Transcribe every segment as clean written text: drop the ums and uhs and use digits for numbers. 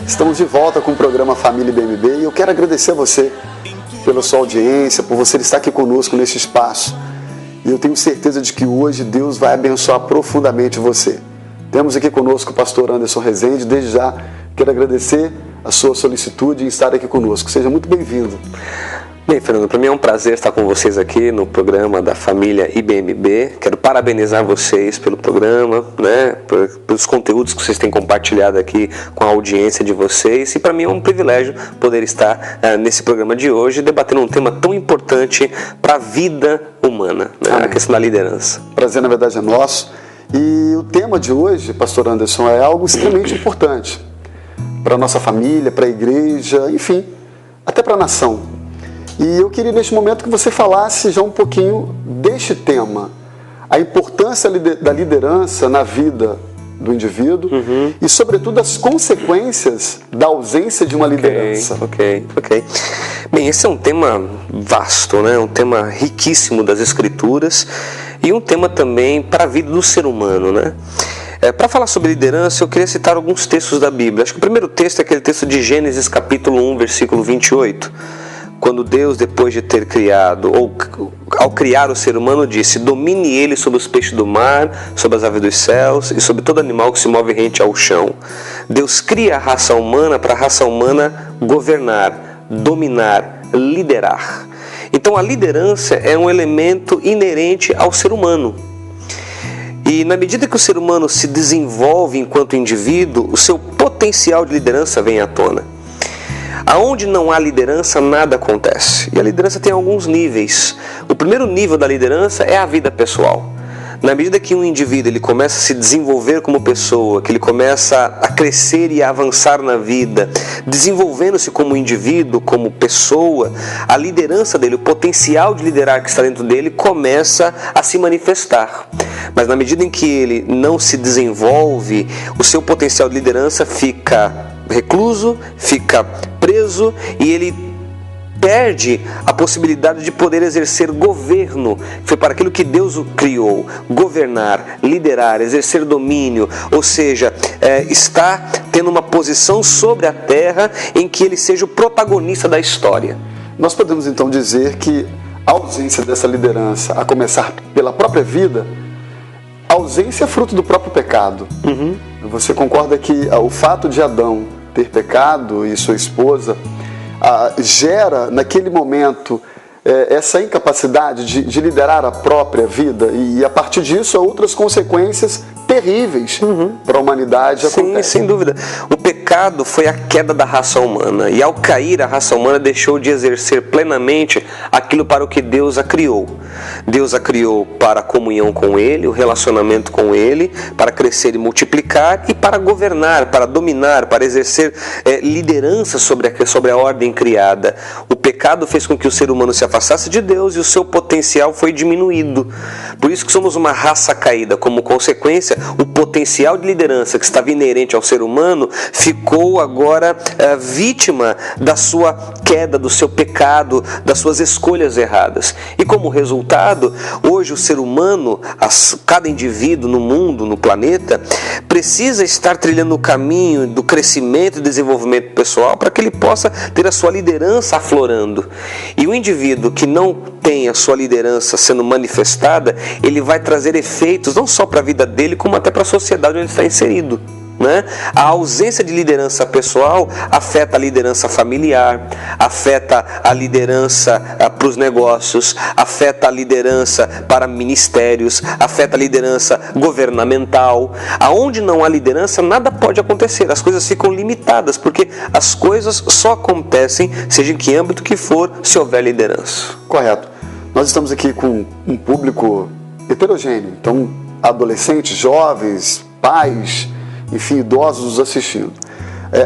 Estamos de volta com o programa Família IBMB e eu quero agradecer a você pela sua audiência, por você estar aqui conosco nesse espaço. E eu tenho certeza de que hoje Deus vai abençoar profundamente você. Temos aqui conosco o pastor Anderson Rezende. Desde já quero agradecer a sua solicitude em estar aqui conosco. Seja muito bem-vindo. Bem, Fernando, para mim é um prazer estar com vocês aqui no programa da Família IBMB. Quero parabenizar vocês pelo programa, pelos conteúdos que vocês têm compartilhado aqui com a audiência de vocês. E para mim é um privilégio poder estar nesse programa de hoje debatendo um tema tão importante para a vida humana, a questão da liderança. Prazer, na verdade, é nosso. E o tema de hoje, pastor Anderson, é algo extremamente importante para a nossa família, para a igreja, enfim, até para a nação. E eu queria neste momento que você falasse já um pouquinho deste tema, a importância da liderança na vida do indivíduo e sobretudo as consequências da ausência de uma liderança. Ok. Bem, esse é um tema vasto, um tema riquíssimo das Escrituras e um tema também para a vida do ser humano, Para falar sobre liderança, eu queria citar alguns textos da Bíblia. Acho que o primeiro texto é aquele texto de Gênesis capítulo 1, versículo 28. Quando Deus, depois de ter criado, ou ao criar o ser humano, disse: domine ele sobre os peixes do mar, sobre as aves dos céus e sobre todo animal que se move rente ao chão. Deus cria a raça humana para a raça humana governar, dominar, liderar. Então a liderança é um elemento inerente ao ser humano. E na medida que o ser humano se desenvolve enquanto indivíduo, o seu potencial de liderança vem à tona. Aonde não há liderança, nada acontece. E a liderança tem alguns níveis. O primeiro nível da liderança é a vida pessoal. Na medida que um indivíduo ele começa a se desenvolver como pessoa, que ele começa a crescer e a avançar na vida, desenvolvendo-se como indivíduo, como pessoa, a liderança dele, o potencial de liderar que está dentro dele começa a se manifestar. Mas na medida em que ele não se desenvolve, o seu potencial de liderança fica recluso, fica preso e ele perde a possibilidade de poder exercer governo. Foi para aquilo que Deus o criou: governar, liderar, exercer domínio, ou seja, está tendo uma posição sobre a terra em que ele seja o protagonista da história. Nós podemos então dizer que a ausência dessa liderança, a começar pela própria vida, a ausência é fruto do próprio pecado. Você concorda que o fato de Adão ter pecado e sua esposa gera naquele momento essa incapacidade de liderar a própria vida e a partir disso outras consequências terríveis para a humanidade acontecem? Sim, sem dúvida. O pecado foi a queda da raça humana e ao cair a raça humana deixou de exercer plenamente aquilo para o que Deus a criou. Deus a criou para a comunhão com Ele, o relacionamento com Ele, para crescer e multiplicar e para governar, para dominar, para exercer liderança sobre a ordem criada. O pecado fez com que o ser humano se afastasse de Deus e o seu potencial foi diminuído. Por isso que somos uma raça caída. Como consequência, o potencial de liderança que estava inerente ao ser humano ficou agora vítima da sua queda, do seu pecado, das suas escolhas erradas. E como resultado, hoje o ser humano, cada indivíduo no mundo, no planeta, precisa estar trilhando o caminho do crescimento e desenvolvimento pessoal para que ele possa ter a sua liderança aflorando. E o indivíduo que não tem a sua liderança sendo manifestada, ele vai trazer efeitos não só para a vida dele, como até para a sociedade onde ele está inserido. A ausência de liderança pessoal afeta a liderança familiar, afeta a liderança para os negócios, afeta a liderança para ministérios, afeta a liderança governamental. Aonde não há liderança, nada pode acontecer, as coisas ficam limitadas, porque as coisas só acontecem, seja em que âmbito que for, se houver liderança. Correto. Nós estamos aqui com um público heterogêneo, então adolescentes, jovens, pais, enfim, idosos nos assistindo.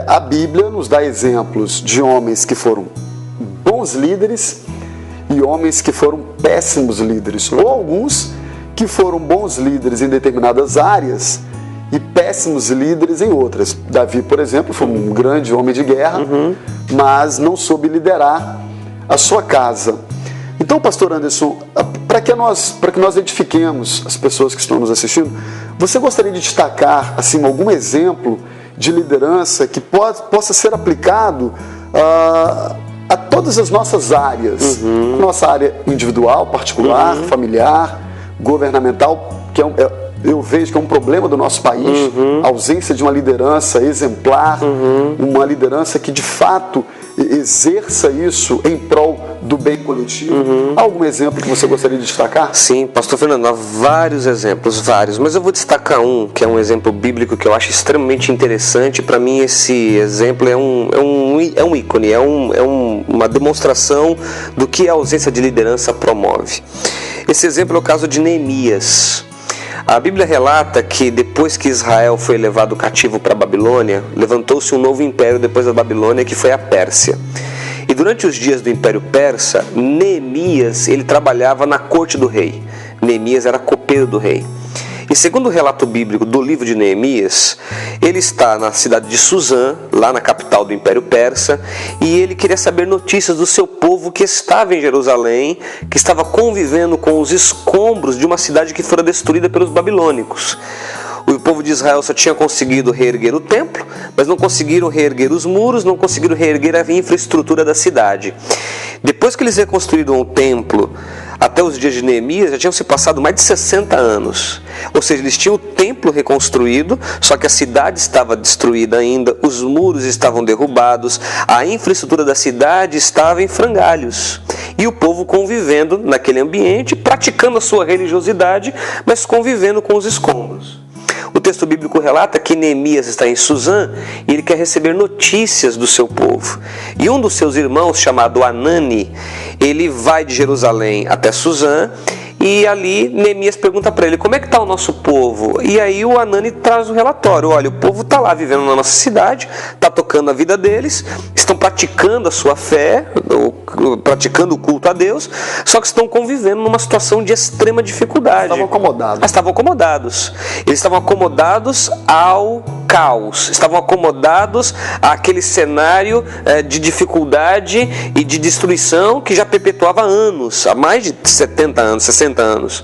A Bíblia nos dá exemplos de homens que foram bons líderes e homens que foram péssimos líderes, ou alguns que foram bons líderes em determinadas áreas e péssimos líderes em outras. Davi, por exemplo, foi um grande homem de guerra, mas não soube liderar a sua casa. Então, pastor Anderson, para que nós edifiquemos as pessoas que estão nos assistindo, você gostaria de destacar assim, algum exemplo de liderança que possa ser aplicado a todas as nossas áreas. Nossa área individual, particular, familiar, governamental, que eu vejo que é um problema do nosso país, a ausência de uma liderança exemplar, uma liderança que de fato exerça isso em prol do bem coletivo. Algum exemplo que você gostaria de destacar? Sim, pastor Fernando, há vários exemplos, mas eu vou destacar um, que é um exemplo bíblico que eu acho extremamente interessante. Para mim esse exemplo é um ícone, uma demonstração do que a ausência de liderança promove. Esse exemplo é o caso de Neemias. A Bíblia relata que depois que Israel foi levado cativo para a Babilônia, levantou-se um novo império depois da Babilônia, que foi a Pérsia. E durante os dias do Império Persa, Neemias, ele trabalhava na corte do rei. Neemias era copeiro do rei. E segundo o relato bíblico do livro de Neemias, ele está na cidade de Suzã, lá na capital do Império Persa, e ele queria saber notícias do seu povo que estava em Jerusalém, que estava convivendo com os escombros de uma cidade que fora destruída pelos babilônicos. O povo de Israel só tinha conseguido reerguer o templo, mas não conseguiram reerguer os muros, não conseguiram reerguer a infraestrutura da cidade. Depois que eles reconstruíram o templo, até os dias de Neemias, já tinham se passado mais de 60 anos. Ou seja, eles tinham o templo reconstruído, só que a cidade estava destruída ainda, os muros estavam derrubados, a infraestrutura da cidade estava em frangalhos. E o povo convivendo naquele ambiente, praticando a sua religiosidade, mas convivendo com os escombros. O texto bíblico relata que Neemias está em Suzã e ele quer receber notícias do seu povo. E um dos seus irmãos, chamado Anani, ele vai de Jerusalém até Suzã e ali Neemias pergunta para ele: como é que está o nosso povo? E aí o Anani traz o relatório: olha, o povo está lá vivendo na nossa cidade, está tocando a vida deles, estão praticando a sua fé, praticando o culto a Deus, só que estão convivendo numa situação de extrema dificuldade. Estavam acomodados. Mas estavam acomodados. Eles estavam acomodados ao caos, estavam acomodados àquele cenário de dificuldade e de destruição que já perpetuava anos, há mais de 70 anos, 60 anos.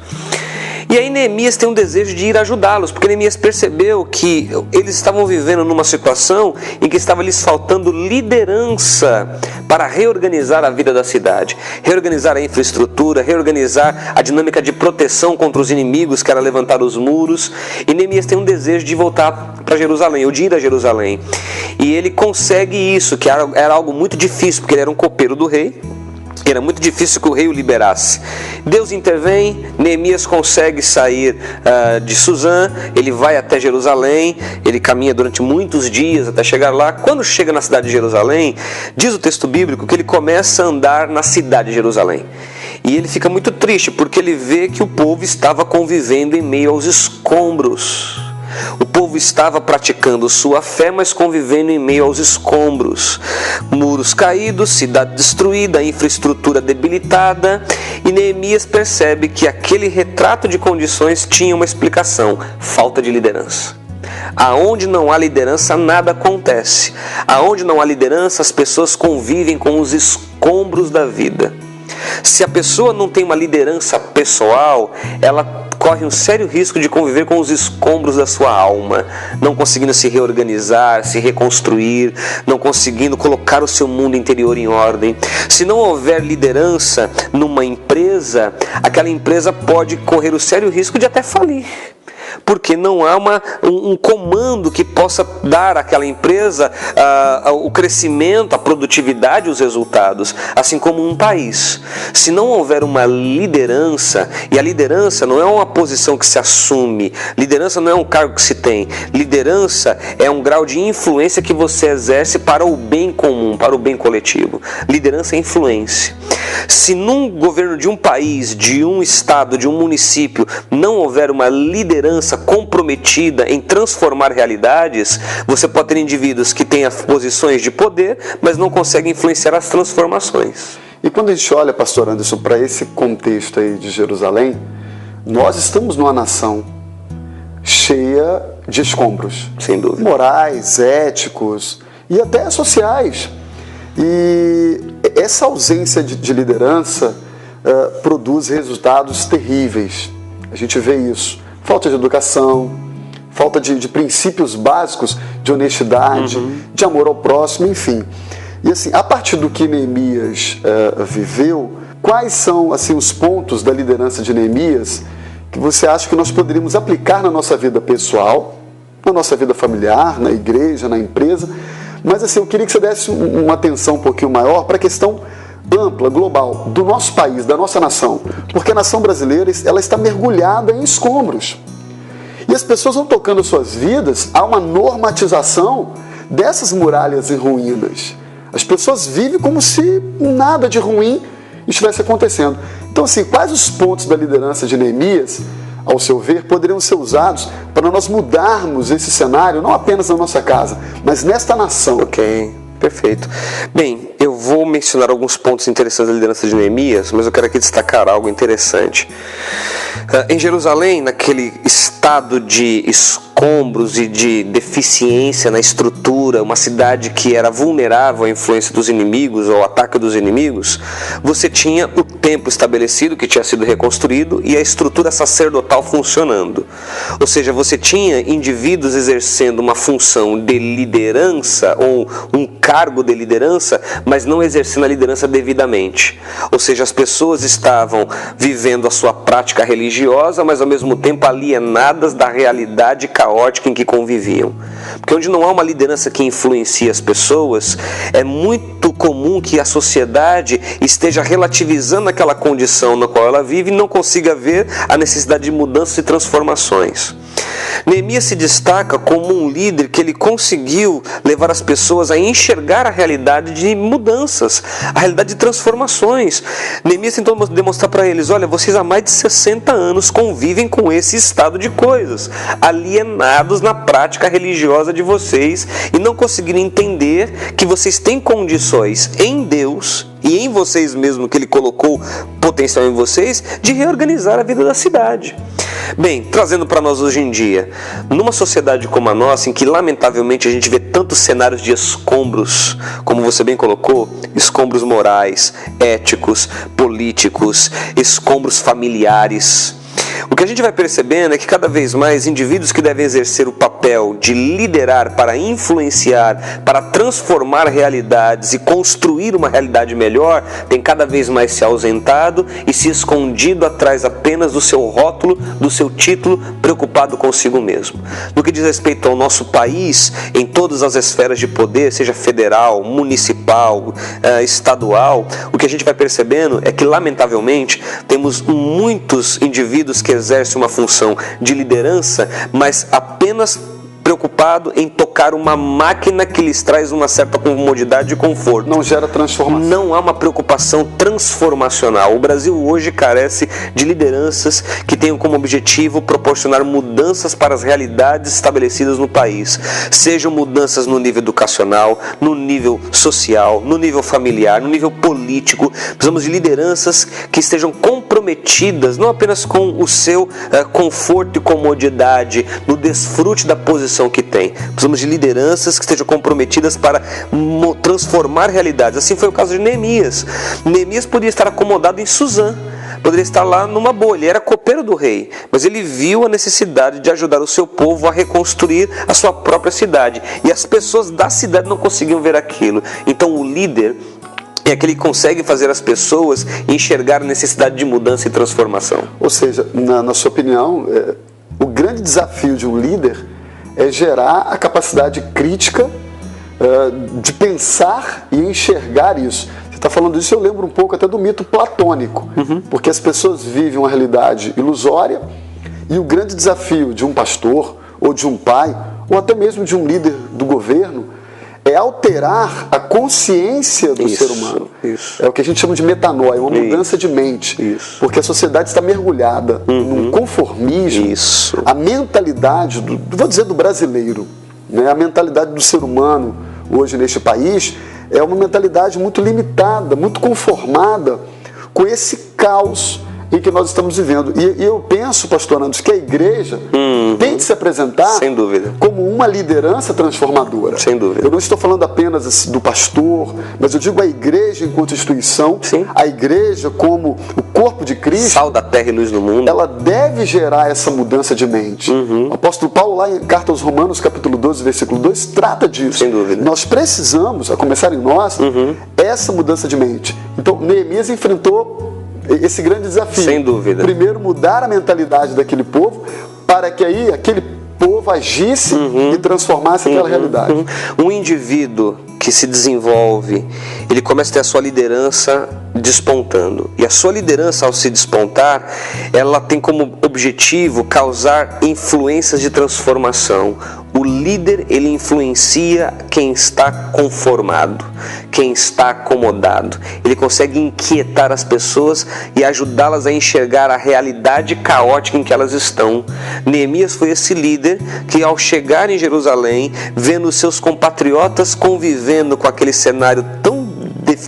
E aí Neemias tem um desejo de ir ajudá-los, porque Neemias percebeu que eles estavam vivendo numa situação em que estava lhes faltando liderança para reorganizar a vida da cidade, reorganizar a infraestrutura, reorganizar a dinâmica de proteção contra os inimigos, que era levantar os muros. E Neemias tem um desejo de voltar para Jerusalém, ou de ir a Jerusalém. E ele consegue isso, que era algo muito difícil, porque ele era um copeiro do rei. Era muito difícil que o rei o liberasse. Deus intervém, Neemias consegue sair de Suzã, ele vai até Jerusalém, ele caminha durante muitos dias até chegar lá. Quando chega na cidade de Jerusalém, diz o texto bíblico que ele começa a andar na cidade de Jerusalém. E ele fica muito triste, porque ele vê que o povo estava convivendo em meio aos escombros. O povo estava praticando sua fé, mas convivendo em meio aos escombros. Muros caídos, cidade destruída, infraestrutura debilitada. E Neemias percebe que aquele retrato de condições tinha uma explicação: falta de liderança. Aonde não há liderança, nada acontece. Aonde não há liderança, as pessoas convivem com os escombros da vida. Se a pessoa não tem uma liderança pessoal, ela corre um sério risco de conviver com os escombros da sua alma, não conseguindo se reorganizar, se reconstruir, não conseguindo colocar o seu mundo interior em ordem. Se não houver liderança numa empresa, aquela empresa pode correr o sério risco de até falir, porque não há um comando que possa dar àquela empresa o crescimento, a produtividade e os resultados, assim como um país. Se não houver uma liderança, e a liderança não é uma posição que se assume, liderança não é um cargo que se tem, liderança é um grau de influência que você exerce para o bem comum, para o bem coletivo. Liderança é influência. Se num governo de um país, de um estado, de um município, não houver uma liderança comprometida em transformar realidades, você pode ter indivíduos que têm as posições de poder, mas não conseguem influenciar as transformações. E quando a gente olha, pastor Anderson, para esse contexto aí de Jerusalém, nós estamos numa nação cheia de escombros. Sem dúvida. Morais, éticos e até sociais. E essa ausência de liderança produz resultados terríveis. A gente vê isso. Falta de educação, falta de princípios básicos de honestidade, de amor ao próximo, enfim. E assim, a partir do que Neemias viveu, quais são assim os pontos da liderança de Neemias que você acha que nós poderíamos aplicar na nossa vida pessoal, na nossa vida familiar, na igreja, na empresa? Mas assim, eu queria que você desse uma atenção um pouquinho maior para a questão ampla, global, do nosso país, da nossa nação. Porque a nação brasileira, ela está mergulhada em escombros. E as pessoas vão tocando suas vidas a uma normatização dessas muralhas em ruínas. As pessoas vivem como se nada de ruim estivesse acontecendo. Então, assim, quais os pontos da liderança de Neemias, ao seu ver, poderiam ser usados para nós mudarmos esse cenário, não apenas na nossa casa, mas nesta nação? Ok, perfeito. Bem, eu vou mencionar alguns pontos interessantes da liderança de Neemias, mas eu quero aqui destacar algo interessante. Em Jerusalém, naquele estado de escombros e de deficiência na estrutura, uma cidade que era vulnerável à influência dos inimigos, ao ataque dos inimigos, você tinha o templo estabelecido, que tinha sido reconstruído, e a estrutura sacerdotal funcionando. Ou seja, você tinha indivíduos exercendo uma função de liderança, ou um cargo de liderança, mas não exercendo a liderança devidamente. Ou seja, as pessoas estavam vivendo a sua prática religiosa, mas ao mesmo tempo alienadas da realidade caótica em que conviviam. Porque onde não há uma liderança que influencia as pessoas, é muito comum que a sociedade esteja relativizando aquela condição na qual ela vive e não consiga ver a necessidade de mudanças e transformações. Neemias se destaca como um líder que ele conseguiu levar as pessoas a enxergar a realidade de mudanças, a realidade de transformações. Neemias tentou demonstrar para eles: olha, vocês há mais de 60 anos convivem com esse estado de coisas, alienados na prática religiosa de vocês e não conseguiram entender que vocês têm condições em Deus e em vocês mesmos, que Ele colocou potencial em vocês, de reorganizar a vida da cidade. Bem, trazendo para nós hoje em dia, numa sociedade como a nossa, em que lamentavelmente a gente vê tantos cenários de escombros, como você bem colocou, escombros morais, éticos, políticos, escombros familiares, o que a gente vai percebendo é que cada vez mais indivíduos que devem exercer o papel de liderar para influenciar, para transformar realidades e construir uma realidade melhor, têm cada vez mais se ausentado e se escondido atrás apenas do seu rótulo, do seu título, preocupado consigo mesmo. No que diz respeito ao nosso país, em todas as esferas de poder, seja federal, municipal, estadual, o que a gente vai percebendo é que, lamentavelmente, temos muitos indivíduos que exercem uma função de liderança, mas apenas preocupado em tocar uma máquina que lhes traz uma certa comodidade e conforto. Não gera transformação. Não há uma preocupação transformacional. O Brasil hoje carece de lideranças que tenham como objetivo proporcionar mudanças para as realidades estabelecidas no país. Sejam mudanças no nível educacional, no nível social, no nível familiar, no nível político. Precisamos de lideranças que estejam comprometidas não apenas com o seu conforto e comodidade, no desfrute da posição que tem. Precisamos de lideranças que estejam comprometidas para transformar realidades. Assim foi o caso de Neemias. Neemias podia estar acomodado em Suzã, poderia estar lá numa boa, ele era copeiro do rei, mas ele viu a necessidade de ajudar o seu povo a reconstruir a sua própria cidade, e as pessoas da cidade não conseguiam ver aquilo. Então o líder é aquele que consegue fazer as pessoas enxergar a necessidade de mudança e transformação. Ou seja, na sua opinião, o grande desafio de um líder é gerar a capacidade crítica de pensar e enxergar isso. Você está falando disso, eu lembro um pouco até do mito platônico, porque as pessoas vivem uma realidade ilusória e o grande desafio de um pastor, ou de um pai, ou até mesmo de um líder do governo, é alterar a consciência do ser humano. Isso. É o que a gente chama de metanoia, uma mudança de mente. Isso. Porque a sociedade está mergulhada num conformismo. Isso. A mentalidade, vou dizer do brasileiro, né? A mentalidade do ser humano hoje neste país é uma mentalidade muito limitada, muito conformada com esse caos, em que nós estamos vivendo. E eu penso, pastor Nando, que a igreja tem de se apresentar sem dúvida, como uma liderança transformadora. Sem dúvida. Eu não estou falando apenas do pastor, mas eu digo a igreja enquanto instituição, sim, a igreja como o corpo de Cristo, sal da terra e luz do mundo. Ela deve gerar essa mudança de mente. O apóstolo Paulo, lá em Carta aos Romanos, capítulo 12, versículo 2, trata disso. Sem dúvida. Nós precisamos, a começar em nós, essa mudança de mente. Então, Neemias enfrentou esse grande desafio. Sem dúvida. Primeiro, mudar a mentalidade daquele povo, para que aí aquele povo agisse e transformasse aquela realidade. Um indivíduo que se desenvolve, ele começa a ter a sua liderança despontando. E a sua liderança, ao se despontar, ela tem como objetivo causar influências de transformação. O líder, ele influencia quem está conformado, quem está acomodado. Ele consegue inquietar as pessoas e ajudá-las a enxergar a realidade caótica em que elas estão. Neemias foi esse líder que, ao chegar em Jerusalém, vendo seus compatriotas convivendo com aquele cenário tão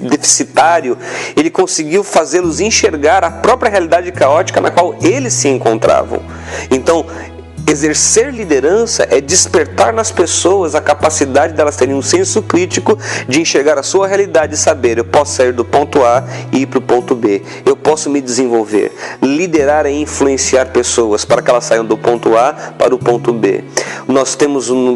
deficitário, ele conseguiu fazê-los enxergar a própria realidade caótica na qual eles se encontravam. Então, exercer liderança é despertar nas pessoas a capacidade delas terem um senso crítico de enxergar a sua realidade e saber: eu posso sair do ponto A e ir para o ponto B, eu posso me desenvolver. Liderar é influenciar pessoas para que elas saiam do ponto A para o ponto B. Nós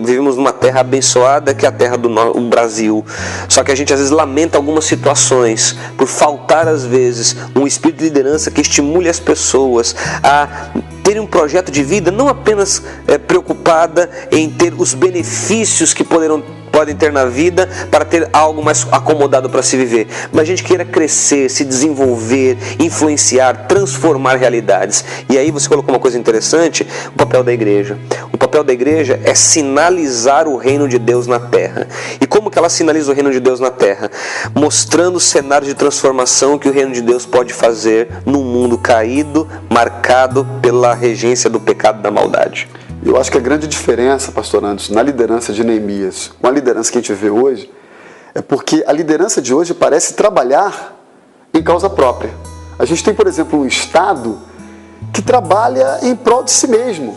vivemos numa terra abençoada, que é a terra do Brasil, só que a gente às vezes lamenta algumas situações por faltar às vezes um espírito de liderança que estimule as pessoas a ter um projeto de vida não apenas preocupada em ter os benefícios que podem ter na vida para ter algo mais acomodado para se viver, mas a gente queira crescer, se desenvolver, influenciar, transformar realidades. E aí você colocou uma coisa interessante: o papel da igreja. O papel da igreja é sinalizar o reino de Deus na terra. E como que ela sinaliza o reino de Deus na terra? Mostrando cenários de transformação que o reino de Deus pode fazer num mundo caído, marcado pela regência do pecado e da maldade. Eu acho que a grande diferença, pastor Anderson, na liderança de Neemias com a liderança que a gente vê hoje, é porque a liderança de hoje parece trabalhar em causa própria. A gente tem, por exemplo, um Estado que trabalha em prol de si mesmo.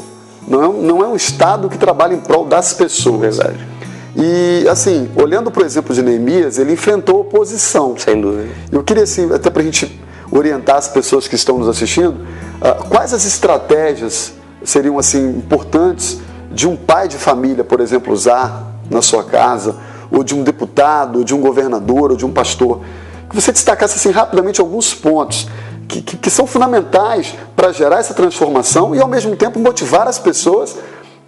Não é um Estado que trabalha em prol das pessoas. Verdade. E, assim, olhando para o exemplo de Neemias, ele enfrentou oposição. Sem dúvida. Eu queria, assim, até para a gente orientar as pessoas que estão nos assistindo, quais as estratégias seriam, assim, importantes de um pai de família, por exemplo, usar na sua casa, ou de um deputado, ou de um governador, ou de um pastor, que você destacasse, assim, rapidamente alguns pontos que são fundamentais para gerar essa transformação e, ao mesmo tempo, motivar as pessoas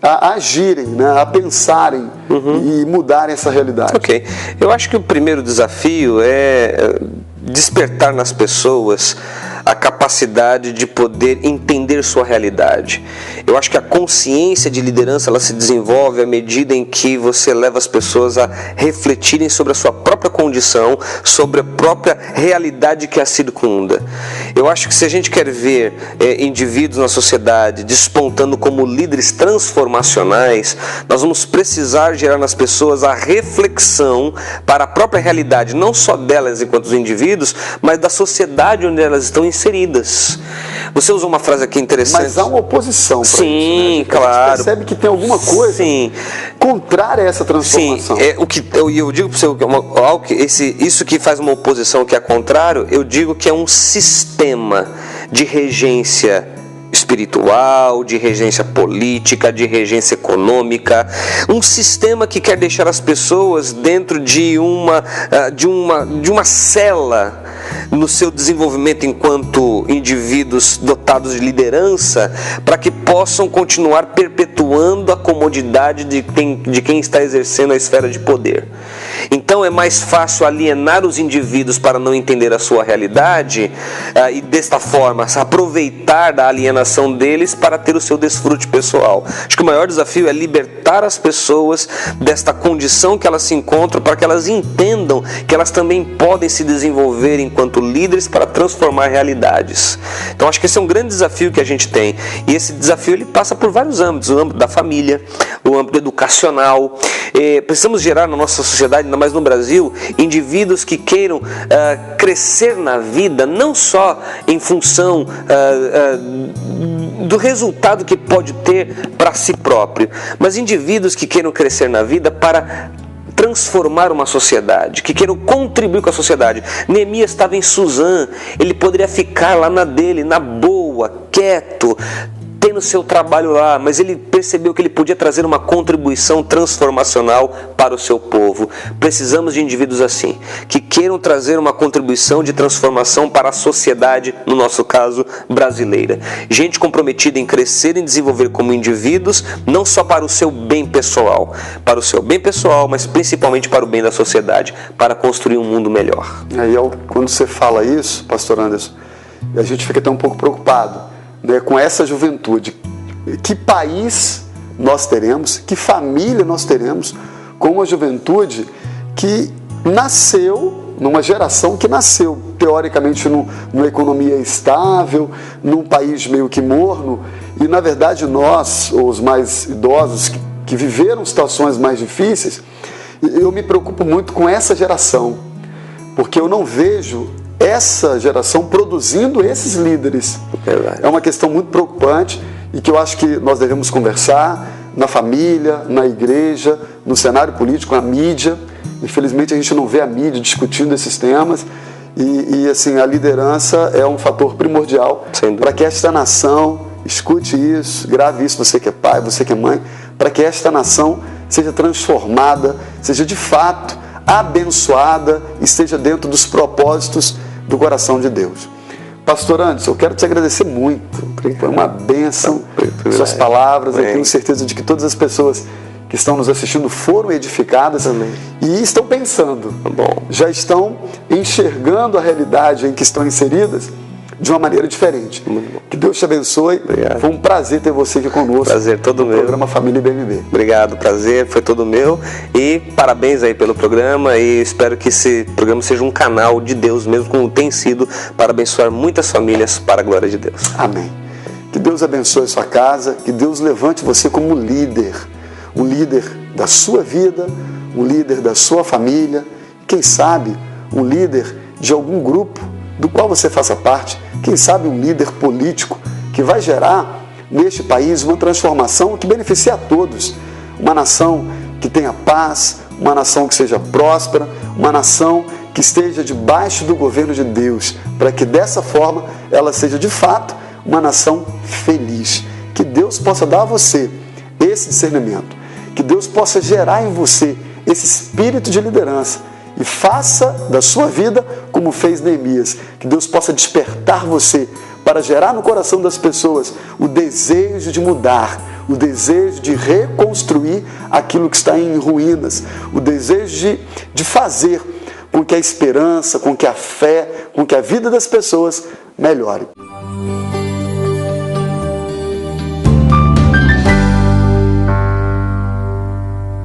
a agirem, né, a pensarem e mudarem essa realidade. Ok. Eu acho que o primeiro desafio é despertar nas pessoas a capacidade de poder entender sua realidade. Eu acho que a consciência de liderança, ela se desenvolve à medida em que você leva as pessoas a refletirem sobre a sua própria condição, sobre a própria realidade que a circunda. Eu acho que se a gente quer ver indivíduos na sociedade despontando como líderes transformacionais, nós vamos precisar gerar nas pessoas a reflexão para a própria realidade, não só delas enquanto indivíduos, mas da sociedade onde elas estão inseridas. Você usou uma frase aqui interessante. Mas há uma oposição para sim, isso, né? claro. A gente percebe que tem alguma coisa contrária a essa transformação. Sim, eu digo para você, isso que faz uma oposição que é contrário, eu digo que é um sistema de regência espiritual, de regência política, de regência econômica, um sistema que quer deixar as pessoas dentro de uma cela no seu desenvolvimento enquanto indivíduos dotados de liderança, para que possam continuar perpetuando a comodidade de quem está exercendo a esfera de poder. Então é mais fácil alienar os indivíduos para não entender a sua realidade e desta forma se aproveitar da alienação deles para ter o seu desfrute pessoal. Acho que o maior desafio é libertar as pessoas desta condição que elas se encontram, para que elas entendam que elas também podem se desenvolver enquanto portanto, líderes para transformar realidades. Então acho que esse é um grande desafio que a gente tem, e esse desafio ele passa por vários âmbitos: o âmbito da família, o âmbito educacional. Precisamos gerar na nossa sociedade, ainda mais no Brasil, indivíduos que queiram crescer na vida, não só em função do resultado que pode ter para si próprio, mas indivíduos que queiram crescer na vida para transformar uma sociedade, que queiram contribuir com a sociedade. Neemias estava em Suzã, ele poderia ficar lá na dele, na boa, quieto, tendo seu trabalho lá, mas ele percebeu que ele podia trazer uma contribuição transformacional para o seu povo. Precisamos de indivíduos assim, que queiram trazer uma contribuição de transformação para a sociedade, no nosso caso, brasileira. Gente comprometida em crescer e desenvolver como indivíduos, não só para o seu bem pessoal, mas principalmente para o bem da sociedade, para construir um mundo melhor. Aí, quando você fala isso, pastor Anderson, a gente fica até um pouco preocupado, né, com essa juventude. Que país nós teremos, que família nós teremos com uma juventude que nasceu, numa geração que nasceu teoricamente numa economia estável, num país meio que morno, e na verdade nós, os mais idosos, que viveram situações mais difíceis, eu me preocupo muito com essa geração, porque eu não vejo essa geração produzindo esses líderes. É uma questão muito preocupante e que eu acho que nós devemos conversar na família, na igreja, no cenário político, na mídia. Infelizmente a gente não vê a mídia discutindo esses temas e assim, a liderança é um fator primordial para que esta nação, escute isso, grave isso, você que é pai, você que é mãe, para que esta nação seja transformada, seja de fato abençoada e esteja dentro dos propósitos do coração de Deus. Pastor Anderson, eu quero te agradecer muito. Foi uma bênção suas palavras. Eu tenho certeza de que todas as pessoas que estão nos assistindo foram edificadas e estão pensando, já estão enxergando a realidade em que estão inseridas de uma maneira diferente. Que Deus te abençoe. Obrigado. Foi um prazer ter você aqui conosco. Prazer todo meu. Programa Família IBMB. Obrigado, prazer, foi todo meu. E parabéns aí pelo programa, e espero que esse programa seja um canal de Deus mesmo, como tem sido, para abençoar muitas famílias para a glória de Deus. Amém. Que Deus abençoe a sua casa, que Deus levante você como líder, um líder da sua vida, um líder da sua família, quem sabe um líder de algum grupo do qual você faça parte, quem sabe um líder político que vai gerar neste país uma transformação que beneficie a todos, uma nação que tenha paz, uma nação que seja próspera, uma nação que esteja debaixo do governo de Deus, para que dessa forma ela seja de fato uma nação feliz. Que Deus possa dar a você esse discernimento, que Deus possa gerar em você esse espírito de liderança, e faça da sua vida como fez Neemias. Que Deus possa despertar você para gerar no coração das pessoas o desejo de mudar, o desejo de reconstruir aquilo que está em ruínas, o desejo de fazer com que a esperança, com que a fé, com que a vida das pessoas melhore.